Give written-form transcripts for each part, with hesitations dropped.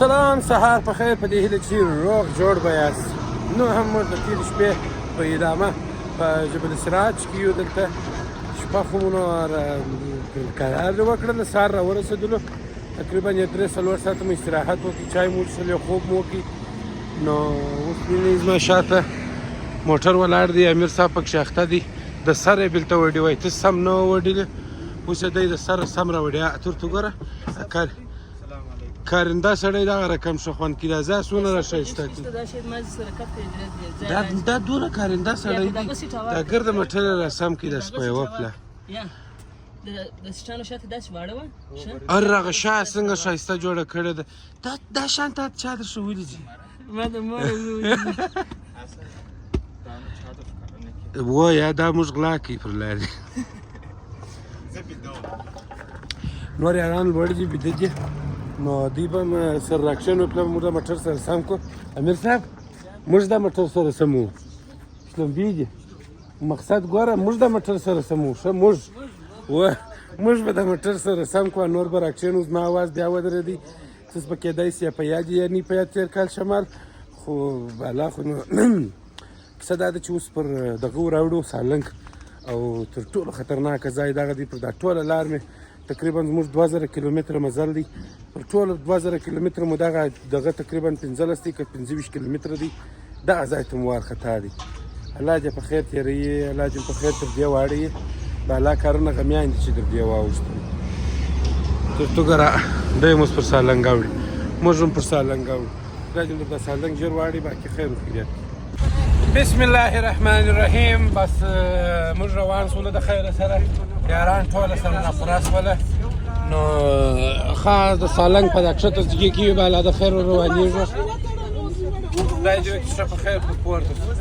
سلام، سهار په خیر. په دې هیله چې روغ جوړ به یاست. نو هم موږ د تېرې شپې په ادامه په جبل سراج کې یو. دلته شپه خو مو قرار وکړل، سهار راورسېدلو. تقریبا 3-4 ساعته مو استراحت وکړي، چای مو وڅښلې، خوب مو وکړي. نو اوس وینئ زما شاته موټر ولاړ دی، امیر صاحب پکښې اخته دی. د سره یې بېلته وډي وایي ته سم نه وډلې، اوس یې دی د سره سم راوړي. تورته ګوره کارنده سړی دغه رقم ښه خوند کړي. دا ځای څونه راښایسته کړي. دا دونه کارنده سړی دی، دا ګرده موټر یې راسم کړي. دا سپی وپله ار هغه شا څنګه ښایسته جوړه کړې ده. دا شان تا چا در ښودلي دي؟ وایه دا موږ غلا کوي پر لارې. نور یاران لوړ دي، بیده دي. نو دوی به هم سره راکشن وکړه، موږ د موټر سره سم کړو. امیر صاحب موږ دا موټر سره سمو، شلمبي دي مقصد ګوره، موږ د موټر سره سمو. ښه موږ به د موټر سره سم کړو. نور به راکشن و. زما اواز بیا ودرېدی. څه به کېدای سي یا په یاد یا نه په یاد تېر کال شمال. خو بالا خو نو کیسه دا ده چې اوس پر دغه راوړو سالنګ، او تر ټولو خطرناکه ځای دغه دی. پر دا ټوله لار مې تقریبا زموږ 2000 کیلومتره مزل دی. پر ټوله 2000 کیلومتره مو دغه تقریبا 15 دی که 25 کیلومتره دی. دغه ځای ته مو وارخطا دی. الله دې په خیر تېروي، الله دې په خیر تر دې واړوي. بالا کارونه غمیان دي چې در دې واوښتل. تر تو ګوره دی هم اوس پر سالنګ اوړي، موږ هم پر سالنګ اوړو. خدای دې د سالنګ ژر واړي، باقي خیر وخیریت. بسم الله الرحمن الرحیم. بس موږ روان شولو د خیره سره، یاران ټوله سره ناپوره شوله. نو خاص د سالنګ په دا کښته ځګې کې یو، بالا د خیر روانېږو. خدای دې وکړي ښه په خیر پر پورته شو،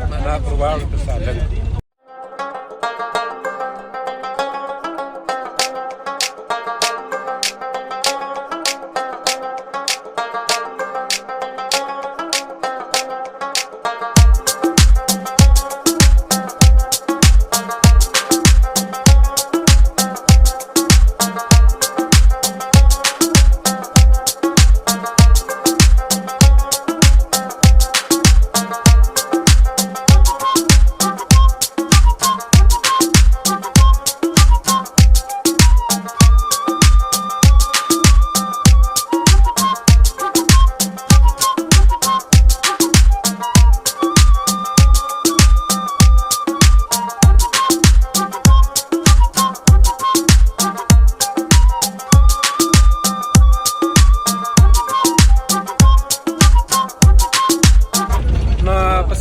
مانا پر واړو پر سالنګ.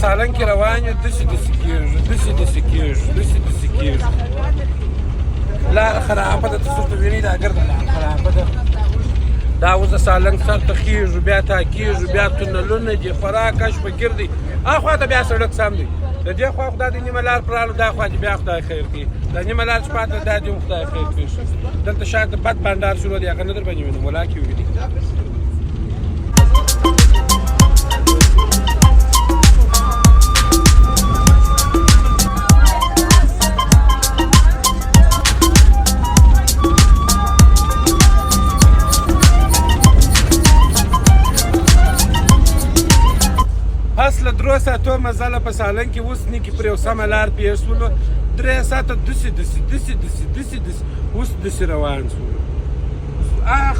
سالنګ کې روان یو، داسې کېږو. لاره خرابه ده، تاسو ورته وینئ دا ګرده لاره خرابه ده. دا اوس د سالنګ سر ته خېږو، بیا تاکېږو، بیا تونلونه دي، خورا کش په ګیر دی. هاخوا ته بیا سړک سم دی، د دې خوا خو دا د نیمه لار پراله، دا خوا چې بیا خدای خیر کړي. دا نیمه لار چې پاته دا دې هم خدای خیر کړي. دلته شاته بد بانډار شروع دی، هغه نه در باندې وینم، ولا کې ویني. پس له 3 ساعتو مزله په سالنګ کې اوس نه کې پر یو سمه لار پیښ شولو. 3 ساعته داسې اوس داسې روان شولو.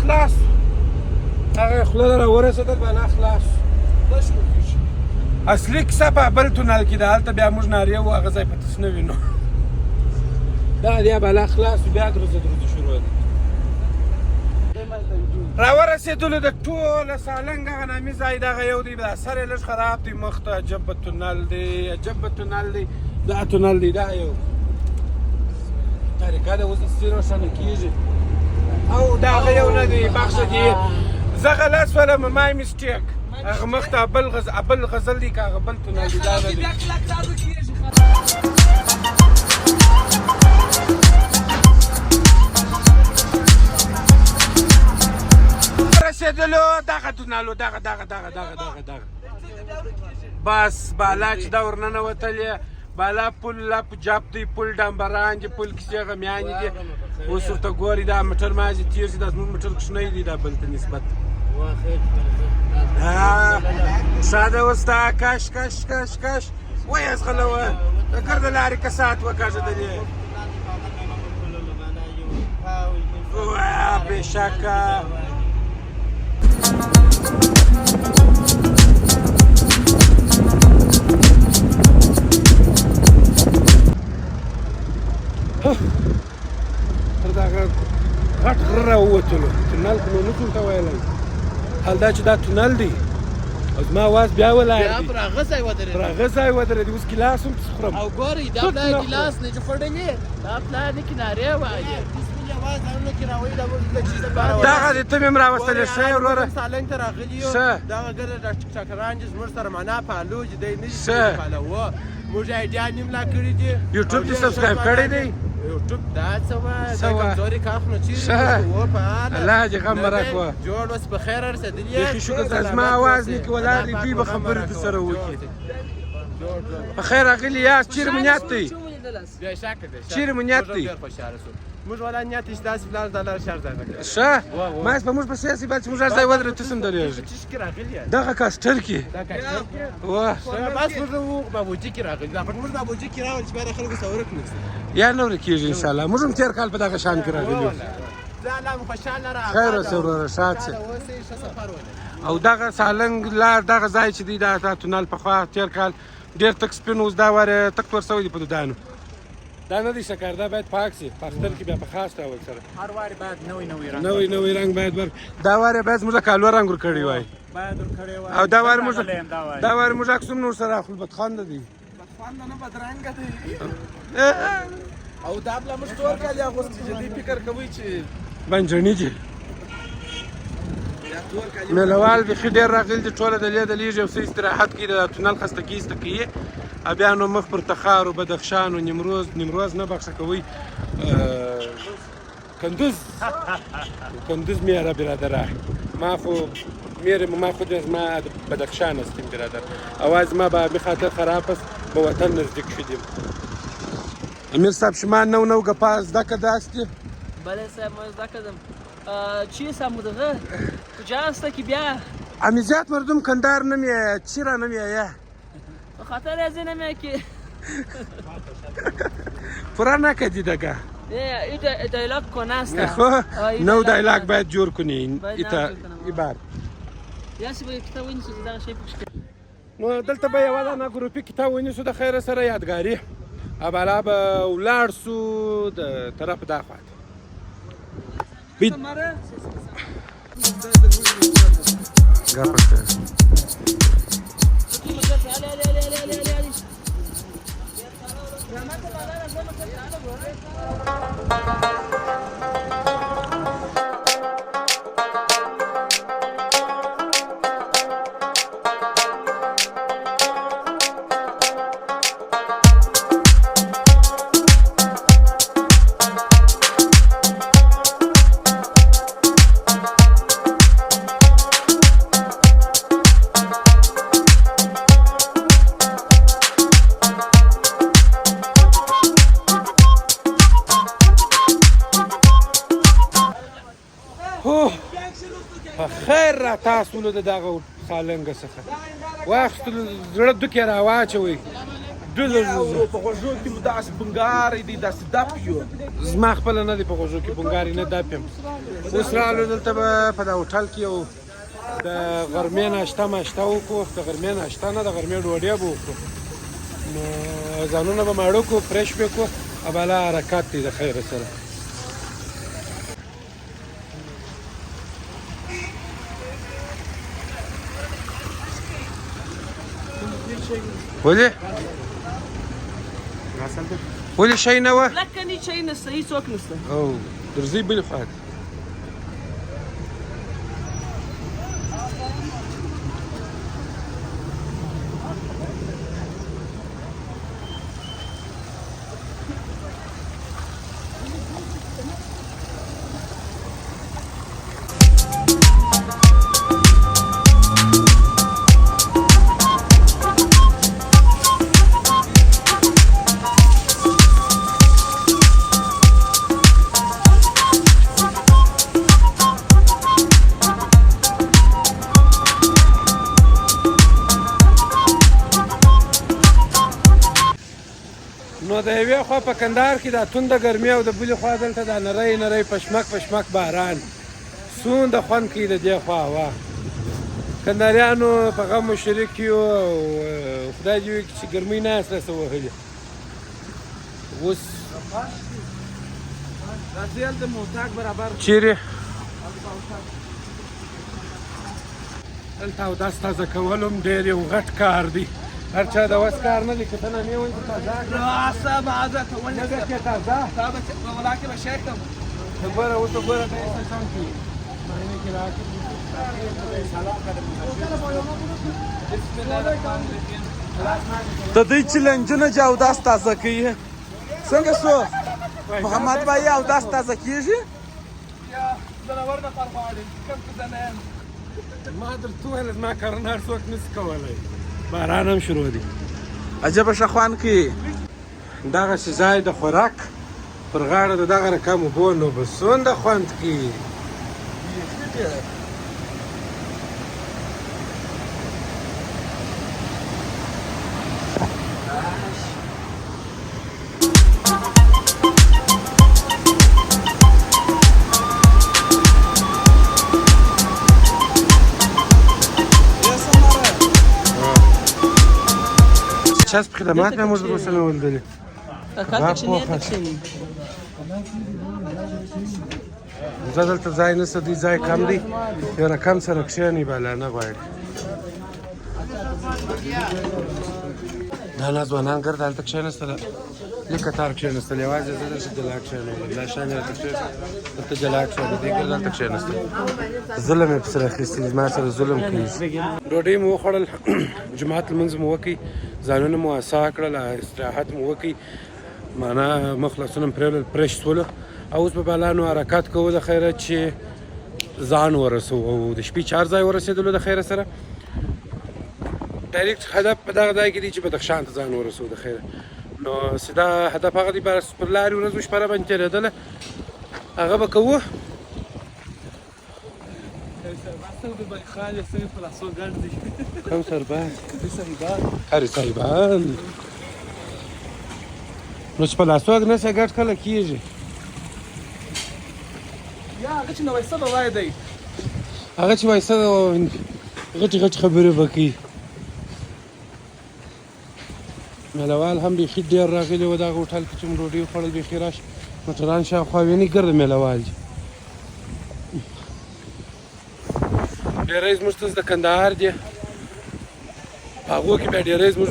خلاص هغه خوله راورسېدل، بالا خلاص. اصلي کیسه په بل تونل کې ده، هلته بیا موږ نارې وو، هغه ځای په تاسو نه وینو. دا بیا بالا خلاص، بیا درځه شروع ده. راورسېدلو د ټوله سالنګ هغه نامي ځای دغه یو دی. دا سر یې لږ خراب دی، مخ ته عجب تونل دی، دا تونل دی. دا یو طریقه ده، اوس داسې روښانه کېږي. او دا هغه یو نه دی، بخښه دي زه غلط شولم، مای مسټیک. هغه مخ ته ابل غزل دی که هغه بل تونل دی، دا نه دی. رسېدلو دغه تونل و، دغه بس بالا چې دا ورننوتلې، بالا پل لپ جپ دی، پل ډمبران دي، پل کیسې غمیانې دي. اوس ورته ګوري دا موټر مازې تېر شي، دا زموږ موټر کوچنی دی، دا بل ته نسبت ساده وستا کش کش کش کش ویز غلوه دکر د لارې کسات وکاژه د دې بېشکه تر دغه غټ غره راووتلو تونل خو نو نشم ته ویلی حال دا چې دا تونل دی او زما اواز بیا ولاړ دی پر هغه ځای ودرېد پر هغه ځای ودرېد اوس ګیلاس هم خورم او ګورئ دا پلار ګیلاس نه جوړېدلې دا پلار نه کنارې وایي دغه دې ته مې هم راوستلې ښه یې وروره سالنګ ته راغلي یو ښه دغه ګره د ټکټاکران چې زموږ سره معنا فالو چې دی نه شي ښه فالو موږ ایډیا نیم لا کړي دي یوټیوب دې سبسکرایب کړی دی یوټیوب دا څه وایي دا کمزوري کاف نو چیرې و فعال الله دې غم راکوه جوړ اوس په خیر رسېدلې بیخي شکر زما اواز نه کې ولاړ دی دوی به خبرې درسره وکړي په خیر راغلي یاست چیرې مو نیت دی بېشکه چیرې مو نیت دی موږ ولا نیت چې داسې پلان دلار شهر ځای وکړو ښه ما په موږ په سیاسي باید چې موږ هر ځای ودرېږو ته څه هم درېږي دغه کاسټر کې واه بس موږ بابوجي کې راغلي دا موږ بابوجي کې راغلي چې بیا خلکو سره ورک نشي یا نه ورکېږي انشاءالله موږ هم تېر کال په دغه شان کې راغلي یو لا خوشحاله را خیر اوسه وروره ښاد شه او دغه سالنګ لار دغه ځای چې دی دا تونل پخوا تېر کال ډېر تک سپین اوس دا واره تک تور سوی دی په دودانو دا نه دی شکر دا باید پاک شي په اختر کې بیا په خاص ډول سره هر واري باید نوی رنګ باید دا واره باید زموږ کالو رنګ ورکړی وای باید ورکړی وای او دا واره موږ اکسوم نور سره خپل بدخوانده دی بدخوانده نه بدرنګه دی او دا بل موږ ټول کال اغوستي چې دې فکر کوي چې بنجنی دي ملوال بیخي ډېر راغلي دي ټوله د لیږي او څه استراحت کوي د تونل خستګي ایسته کوي بیا نو مخ پر تخار و بدخشان و نیمروز نه بخښه کوئ کندوز میاره برادره ما خود از ما بدخشان هستیم برادر اواز ما به خاطر خراب است به وطن نزدیک شدیم امیر صاحب شما نو گپا زده که داستی؟ بله صاحب ما زده کردم چی سمو دغه کجا هسته که بیا امیزیات مردم کندار نمیه چی را نمیه به خاطر از این نمیه که پورا نکدی دگه این دایلاگ کنه است نو دایلاگ باید جور کنی ایبار یاسی به کتاب ونیسو دغه شی پکښ نو دلته به یوه دانه ګروپي کتاب ونیسو د خیره سره یادګاري بالا به ولاړ سو د طرف دا خواته خیر را تاسو د دغه سالنګ څخه واخستلو زړه دوکې راواچوئ په غوږو کې مو داسې بنګارې دي داسې دپ یو زما خپله نه دی په غوږو کې بنګارې نه دپ یم اوس رالو دلته به په دا هوټل کې یو د غرمې ناشته ماشته وکړو د غرمې ناشته نه د غرمې ډوډۍ به وکړو نو ځانونه به ماړه کړو فرش به کړو او بالا حرکات دی د خیره سره ولې شی نه وه لکه نه شی نشته هېڅوک نشته او درځئ بلې خواته د یوې خوا په کندهار کې دا تونده ګرمي او د بلې خوا دلته دا نری نری پشمک باران څومره خوند کوي د دې خوا هوا. کندهاریانو په غم و شریک یو او خدای دې وکړي چې ګرمۍ نه است راسه وهلې. اوس چیرې دلته اودس تازه کول هم ډېر یو غټ کار دی. هر چا د وس کار نه دی که ته نه مې وایي چې تازه ګوره اوس ګوره دا یې څه کوي معنی کې راکړي د دوی چیلنجونه چې اودس تازه کوي څنګه شو محمد بایی اودس تازه کیږي؟ ما درته وویل زما کارونه هر څوک نشي کولی. باران هم شروع دی. عجبه ښه خوند کوي. دغسې ځای د خوراک پر غاړه د دغه رقم اوبو نو به څومره خوند کوي. چسب خدمات به موږ دروسه مې ولیدلې. زه دلته ځای نشته دی ځای کم دی یو رقم سره کښېنئ بله نه غواړي. دا ناځوانان ګرد هلته کښېنستله لږ کتار کښېنستل یوازې زه دلته جلا کښېنولم دا شیان هلته کښېنستل دلته جلا کښېنه دې ګرد هلته کښېنستل. ظلم یې پسې راخیستي زما سره ظلم کوي. ډوډۍ مو وخوړل جماعت لمونځ مو وکړئ ځانونه مو اسا کړل استراحت مو وکړئ معنا مخ لاسونه مو پرېولل فرش شولو او اوس به بالا نو حرکت کوو د خیره چې ځان ورسوو او د شپې چار ځای ورسېدلو د خیره سره ډایرکټ هدف په دغه ځای کې دی چې بدخشان ته ځان ورسوو د خیره. نو سیده هدف هغه دی بس پر لارې ورځ شپه راباندې تېرېدله هغه به کوو. کوم سرباز؟ هرې صاحبان نو چې په لاسوک نسه ګډ کله کېږي هغه چې نوایسته به وای دی هغه چې وایسته غټې خبرې به کوي. میلوال هم بیخي ډېر راغلي وو دغه هوټل کې چې مو ډوډۍ وخوړل بیخي راشه موټران شاوخوا ویني ګرده میلوال دي. ډېری زموږ ته د کندهار دي په هغو کې بیا ډېری زموږ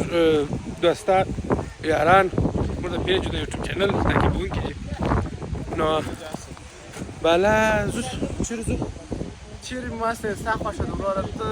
دوستان یاران زموږ د پیج د یوټیوب چینل تعقیبوونکي دي. نو بالا ځو چیرې ځو؟ چیرې ماسته ستا خوښه ده وروره ته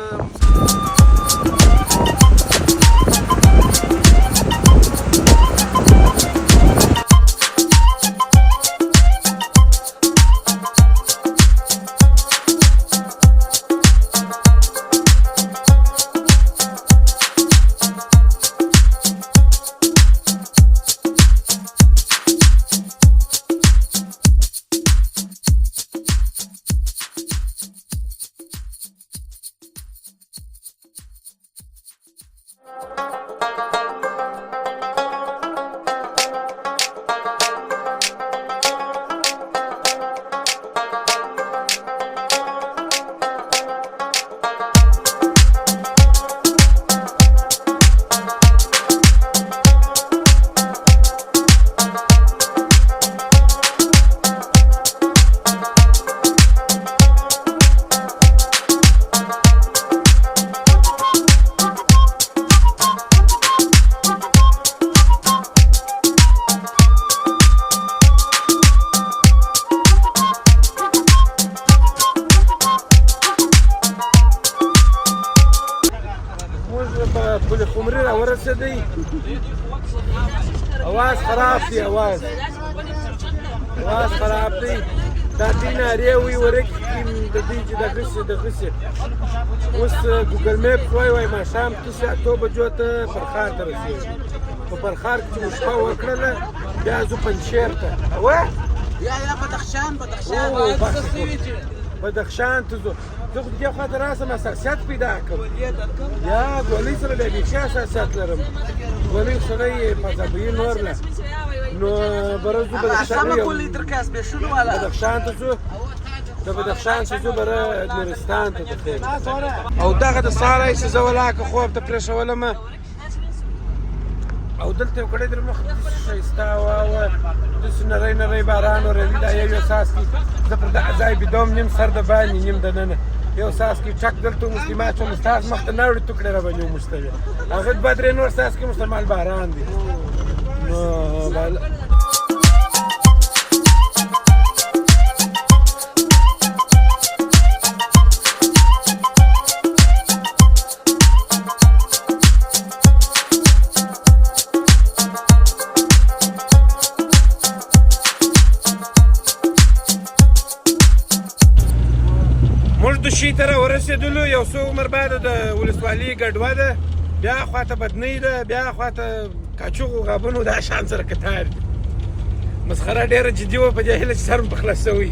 आवाज खराब थी आवाज खराब थी दादी नारे हुई ورک د دې چې دغه اوس ګوګل میپ وای ما شام 9 بجو ته فرخار ته رسېږم په فرخار کې شپه وکړله بیا زه پنجشیر ته یا بدخشان ته زه خو دې خوا ته راسم اساسیت پیدا کړم یا ګولۍ سره بیا بیخي اساسیت لرم ګولۍ سره یې فضابوي نور نه نو برا زو بدخشان سما یو کلی درکاس به شنو والا بدخشان ته زو د بدخشان څخه زو برا نورستان ته تخیر او دغه د سارای څه زولاکه خوب ته پرېښولم او دلته یو کړی در مخ ښایسته هوا وه داسې نری نری باران ورېدي دا یو څاڅکي زه پر دغه ځای بیدوم نیم سر د باندې نیم دننه یو څاڅکي ټک دلته مسلمات شوم ستاسو مخ ته نه وړي تو کړې راباندې وموښتلې هغه دوه درې نور څاڅکي مسلمان باران دي نو شي ته ورسېدلو یو څو عمر بعد د ولسوالۍ ګډوه ده بیا خواته بدنۍ ده بیا خواته کاچوغو غابونو دا شان سره کتار دي مسخره ډېره جدي وه په دې هیله چې سر م په خلاص شوی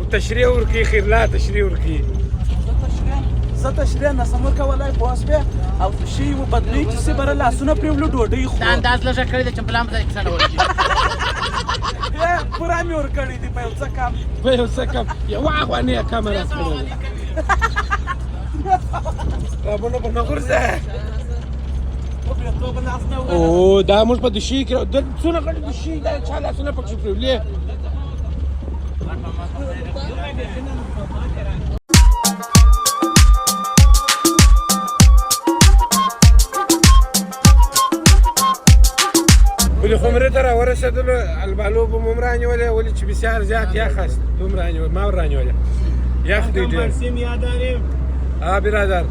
و تشریح ورکوي خیرلا تشریح ورکوي زه تشریح نسم ورکولی پوه شوې او شي و بدلوي چې سې بره لاسونه پرېولو ډوډۍ خورو دا انداز لږه کړې ده چې بلا مې کیسه نه ورکړي پوره مې ورکړي دي په یو څه کم په یو څه کم یوه افغانۍ یې کمه راکړې ده رابونه به نه غورځه او دا موږ په دوشي کې څونه غټ دوشي دا چا لاسونه پکښې پرېولې ولې خمرې ته راورسېدلو البالو به مو هم رانیولې ولې چې بسیار زیات یخ است تو هم رانیولې ما هم رانیولې یخ دی ډېر برادر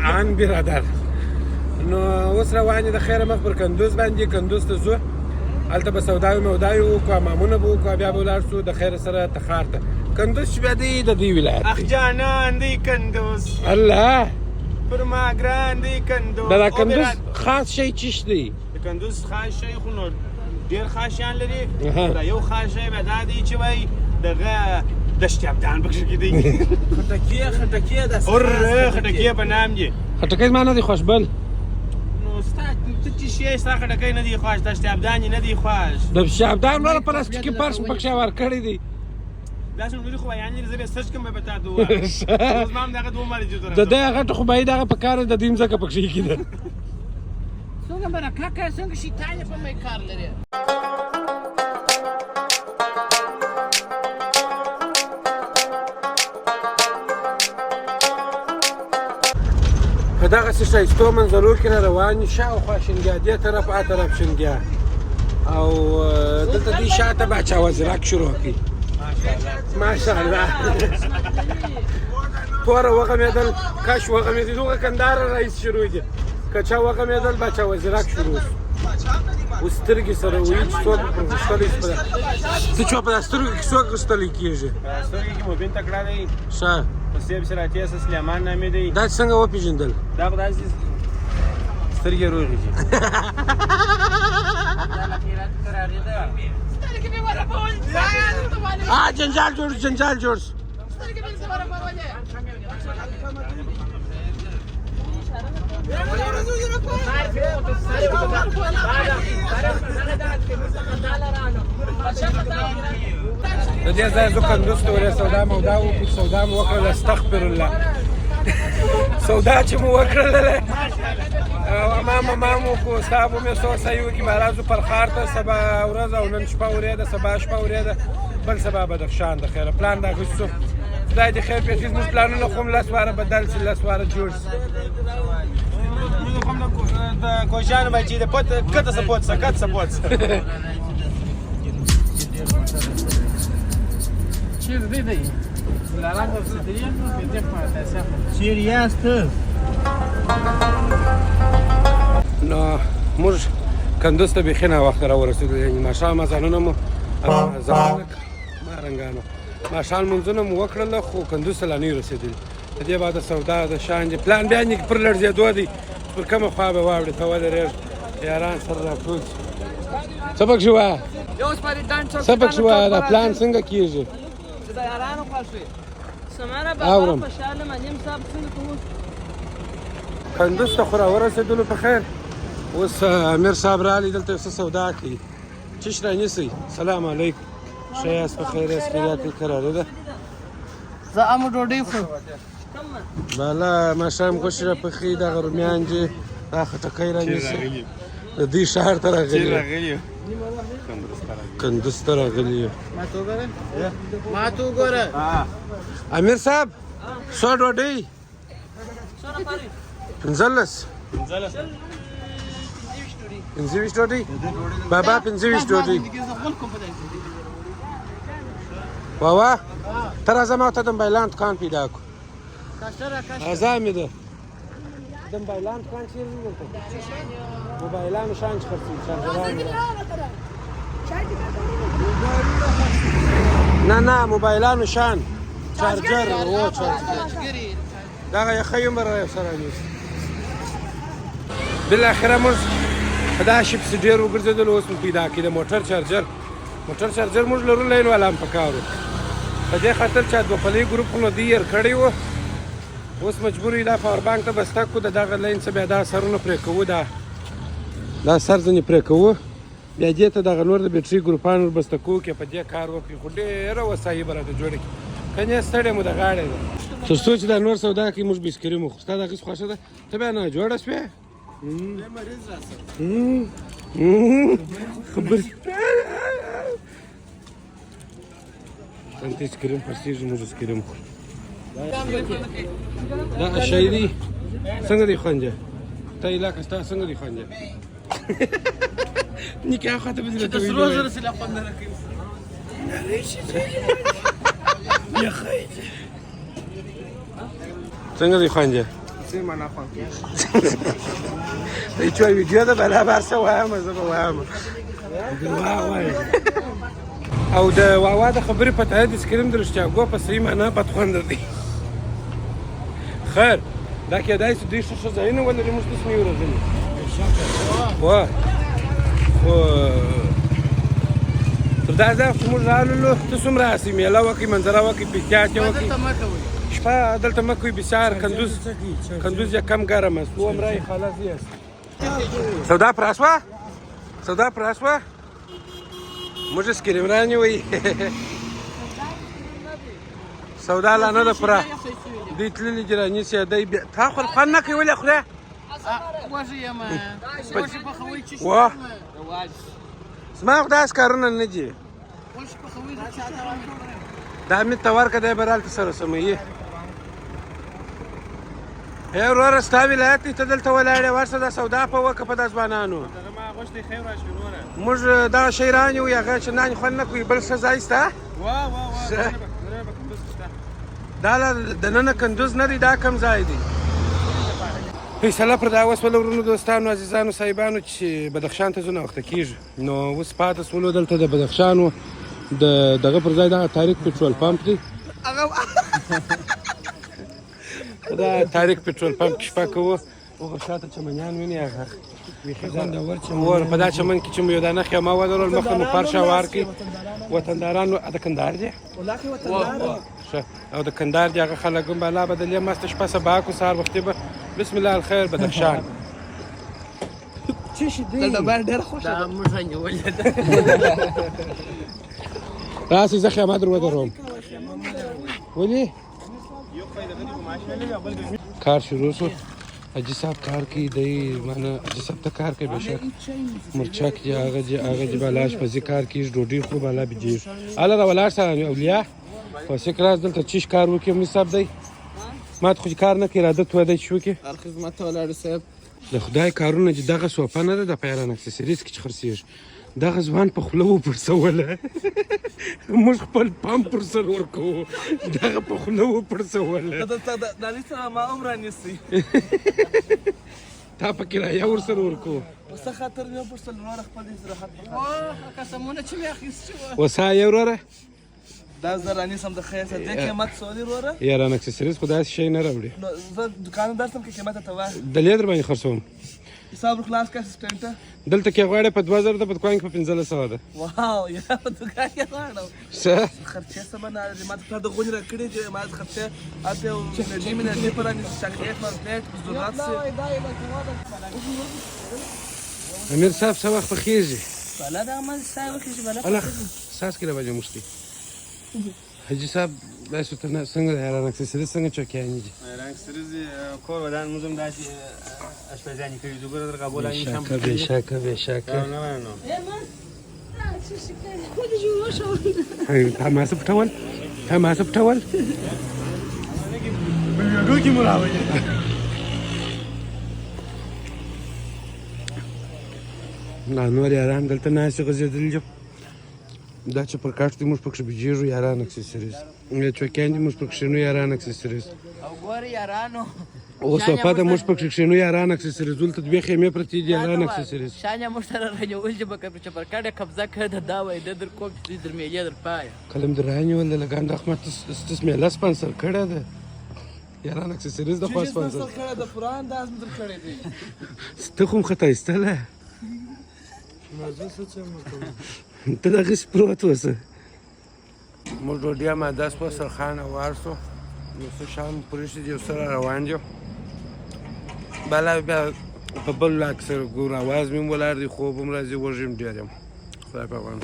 آن برادر نو اوس روان یې د خیره مخ پر کندوز باندې کندوز ته ځو هلته به سوداوي موداوي وکړو حمامونه به وکړو بیا به ولاړ شو د خیره سره تخار ته کندوز چې بیا دی د دې ولایت اخ جانان دی کندوز الله پر ما ګران دی کندوز دا کندوز خاص شی چیش دی د کندوز خاص شی خو نو ډېر خاص شیان لري دا یو خاص شی به دا دی چې وایي دغه دشت ابدان پکښې کې دی خټکي د خټکي په نام دی خټکی زما نه دی خوښ بل نو ستا ته چې شی ستا خټکی نه دی خوښ دشت ابدان یې نه دی خوښ د شابدان ولا پلاستیکي پرس پکښې ورکړی دی داسې نورې خو یعنې زه به سرچ کوم به تا ته ووایم اوس ما هم دغه دوه مالې د دې غټ خو باید هغه په کار د دې مځکه پکښې کېده څنګه به کاکا څنګه شیطان په مې کار لري په دغسې ښایستو منظرو کې نه روان یو شاوخوا شینګیا دې طرف ا طرف شینګیا او دلته دې شاته باچا وزیرک شروع کړي ماشاءالله توره وغمېدل کش وغمېدل دغه کندهار رئیس شروع دي که چا وغمېدل باچا وزیرک شروع اوس سترګې سره وایي چې څوک پر غوښتلی څه چې په دا سترګو کې څوک غوښتلی کېږي سترګې کې مبین تکړه دی ښه په سیب سراتي اساس سلیمان نامې دی دا څنګه وپېژندل دا خو داسې سترګې روغې دي جنجال جوړ جنجال جوړ د دې ځای زه کندوز ته ورې سودا مودا وکړو سودا مو وکړله استغفر الله سودا چې مو وکړله او امام وکړو صاحب مې څو صحیح وکړي مهراز پر ښار ته سبا ورځ او نن شپه ورېده سبا شپه ورېده بل سبا بدخشان د خیره پلان د اخیستو خدای دې خیر پېښې زموږ پلانونه خو هم لس واره بدل شي لس واره جوړ شي د کوشانو بچي د پوت کته سپوت سکت سپوت چیر دی دی لاران د سدریم په دې په تاسو چیر یاست نو موږ کندوز ته بیخي ناوخته راورسېدو یعنې ماښام اذانونه مو زمانک مارنګانو ماښام لمونځونه مو وکړله خو کندوز ته لا نه یو رسېدلي د دې بعد سودا د شانجې پلان بیا نې پر لړزېدو دی پر کومه خوا به واوړې ته ودرېږ یاران سره راټول شي څه پکښې وایه څه پکښې وایه دا پلان څنګه کېږي چې د یارانو خوښوي سماره اورم. بابا خوشحاله منیم صاحب څنګه کوو کندوز ته خو راورسېدلو په خیر اوس امیر صاحب رالی دلته څه سودا کوي چش رانیسئ سلام علیکم ښه یاست په خیر یاست خیرات مې کراره ده زه ام ډوډۍ خورم بالا ماښام غوښې راپخېږي دغه رومیان دي دا خټکی رانیسئ د دوی ښار ته راغلي کندوز ته راغلي یو ما ته وګوره امیر صاحب څو ډوډۍ 15 15 ډوډۍ بابا 15 ډوډۍ بابا ته راځه ما ته د موبایلان دکان پیدا کړو راځه مې ده د موبایلان دکان چیرې دی دلته موبایلانو شان چې خرڅوي چارجران نه موبایلانو شان چارجر او چارجر دغه یې ښه عمر سره نیسي بالاخره موږ په دا شي پسې ډېر وګرځېدلو اوس مو پیدا کړي د موټر چارجر موږ لرو لین والا هم پکار و په دې خاطر چې دوه پلې ګروپونو دوی هېر کړی و اوس مجبور یو دا پاور بانک ته بسته کړو د دغه لین څه بیا دا سرونه پرې کوو دا سر ځینې پرې کوو بیا دې ته دغه نور د بیټري ګروپان ور بسته کوو که په دې کار وکړي خو ډېره وسایي به راته جوړه کړي که نه ستړی مو د غاړې ده تر څو چې دا نور سودا کوي موږ بیسکریم وخورو ستا دغسې خوښه ده ته بیا نه جوړه شوې خبرې ته ایسکریم پرسېږي موږ ایسکریم خورو دا اشایري څنګه دی خوندې ته علاقه ستا څنګه دی خوندې نکاح خواته به د سرو زرو سره خوند نه کوي څنګه دی خوندې سیمه نه خوند ای چوي ویډیو ده برابر څه وایم زه به وایم او د واوا د خبرې په تایید اسکریم د رښتیاګو په صحیح معنا بد خوند دی خیر دا کېدای شي دوی ښه ځایونه ولري موږ داسې نه یو راغلي خو تر دا ځای چې موږ راللو ته څومره هسې میله وکړئ منظره وکړئ احتیاط یې وکړئ شپه دلته مه کوئ بسیار کندوز یې کم ګرم است او امرای خلاص یاست سودا پر شوه موږ اسکریم رانیوئ سودا لا نه ده پوره دوی تللي دي رانیسي دی بیا تا خو خوند نه کوي ولې خورې وږی یم غوښې پخوئ چې واه زما خو داسې کارونه نه دي غوښې پخوئ چې چا ته ورکړئ دا امید ته ورکړه دی به رالته سره سموي ای وروره ستا ولایت دی ته دلته ولاړې ورشه دا سودا په وکړه په دا ځوانانو موږ دغه شی رانیو هغه چې نان خوند نه کوي بل ښه ځای شته دا دننه کندوز نه دی دا کم ځای دی فیصله پر دا وسوله ورونو دوستانو عزیزانو صاحبانو چې بدخشان ته ځو ناوخته کېږي نو اوس پاته سولو دلته د بدخشانو دغه پر ځای دغه تاریک پټرول پمپ دی دا تاریک پټرول پمپ کې شپه کوو هغه شاته چمنیان ویني هغه بیخي خوندور چمن په دا چمن کې چې مو یو دانه خیمه ودرول مخته مو فرشه وارکړي وطنداران د کندهار دی او د کندهار دی هغه خلک هم بالا بدلې ماسته شپه سبا کو سهار وختي به بسم الله الخیر بدخشان څه شي دی دا بار ډېر خوښه ده موږ نیولې ده راسې زه خیمه در ودروم ولې کار شروع شو حاجي صاحب کار کوي دی مانه حاجي صاحب ته کار کوي بېشک مرچک دی هغه دی بالا شپزي کار کوي ډوډۍ خو بالا بجېږي هله را ولاړ سه اولیا فاسق راز دلته چیش کار وکړي مونږ صاحب دی ما ته خو کار نه کوي عادت وای دی چې وکړي هر خدمت ته ولاړ صاحب د خدای کارونه چې دغه سوپه نه ده د پیران اکسسریز کې چې خرڅېږي دغه ځوان په خوله وپړسوله موږ خپل پمپ پر سر ورکوو دغه په خوله وپړسوله د علي سره ما هم رانیسئ تا په کرایه ورسره ورکوو څه خاطر مې وپوښتل نور خپل استراحت وکړه قسمونه چې مې اخیستي وه وسا یې وروره دا زه رانیسم د خیر سره دې قیمت څو دی وروره یاران اکسسریز خو داسې شی نه راوړي نو زه دوکاندار ته که قیمت ته وایه دلې در باندې خرڅوم حساب خلاص کا اسسټنټ دلته کې غواړې په 2000 ده په دوکان کې په 1500 ده واو یا په دوکان کې غواړم څه خرچه څه باندې ما ته د غونډه راکړې چې ما خرچه اته نجیب نه دی پر ان چاکلیټ مارکیټ ضرورت سي امیر صاحب څه وخت پخېږي؟ بالا دغه مازې ساه وخېږي بالا الله ساس کې بجې مشتي حاجي صاحب داسې ته نه څنګه د یاران اکسسري څنګه چوکیانې دي رنګ سریزي کور ودان موزم داسې اشپزاني کوي زګور در قبول نشم شاکه به شاکه به شاکه نه نه تماسه پټول تماسه پټول ویډیو کې مراوي نه نور یاران دلته ناستې غځېدلي دي دا چې پر کاټ دي موږ پکښې بجېږو یاران اکسسریز چوکیان دي موږ پکښې کښېنو یاران اکسسریز او ګوره یارانو اوس صفا ده موږ پکښې کښېنو یاران اکسسریز دلته دوې خیمې پرتې دي یاران اکسسریز شان یې موږ سره رانیول چې به چې پر کاټ یې قبضه کړې دا وایي ده در کوم چې در میلې در پایه کلم در رانیول د لګان د احمد ستس میله سپانسر کړې ده یاران اکسسریز د خوا سپانسر کړه د پران داس مدر کړی دی ته خو م خطا ایستله مازه څه چې ته دغسې پروت اوسه موږ ډوډۍ اماده شوه سرخانه وار شو نو څه شام پورې چې یو سره روان دي بالا بیا په بل لاک سره ګور اواز مې هم ولاړ دی خوب هم راځي وږی هم ډېر یم خدای پامان